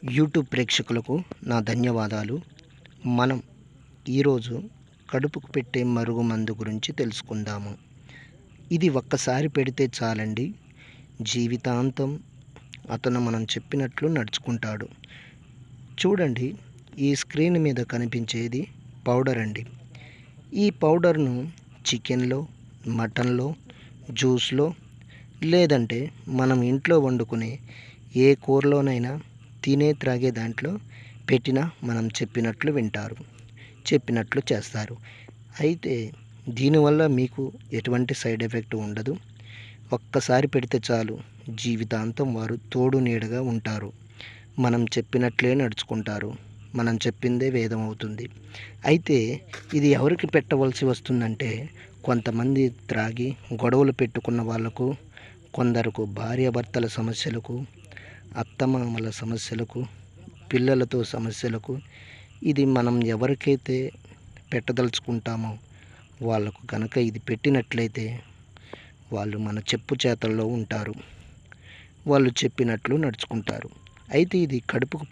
YouTube ప్రేక్షకులకు నా ధన్యవాదాలు. మనం ఈరోజు కడుపుకు పెట్టే మరుగు మందు గురించి తెలుసుకుందాము. ఇది ఒక్కసారి పెడితే చాలండి, జీవితాంతం అతను మనం చెప్పినట్లు నడుచుకుంటాడు. చూడండి, ఈ స్క్రీన్ మీద కనిపించేది పౌడర్ అండి. ఈ పౌడర్ను చికెన్లో, మటన్లో, జ్యూస్లో, లేదంటే మనం ఇంట్లో వండుకునే ఏ కూరలోనైనా త్రాగే దాంట్లో పెట్టినా మనం చెప్పినట్లు వింటారు, చెప్పినట్లు చేస్తారు. అయితే దీనివల్ల మీకు ఎటువంటి సైడ్ ఎఫెక్ట్ ఉండదు. ఒక్కసారి పెడితే చాలు, జీవితాంతం వారు తోడు నీడగా ఉంటారు. మనం చెప్పినట్లే నడుచుకుంటారు. మనం చెప్పిందే వేదం అవుతుంది. అయితే ఇది ఎవరికి పెట్టవలసి వస్తుందంటే, కొంతమంది త్రాగి గొడవలు పెట్టుకున్న వాళ్ళకు, కొందరకు భార్యాభర్తల సమస్యలకు, అత్తమామల సమస్యలకు, పిల్లలతో సమస్యలకు ఇది మనం ఎవరికైతే పెట్టదలుచుకుంటామో వాళ్ళకు కనుక ఇది పెట్టినట్లయితే వాళ్ళు మన చెప్పు చేతల్లో ఉంటారు. వాళ్ళు చెప్పినట్లు నడుచుకుంటారు. అయితే ఇది కడుపుకు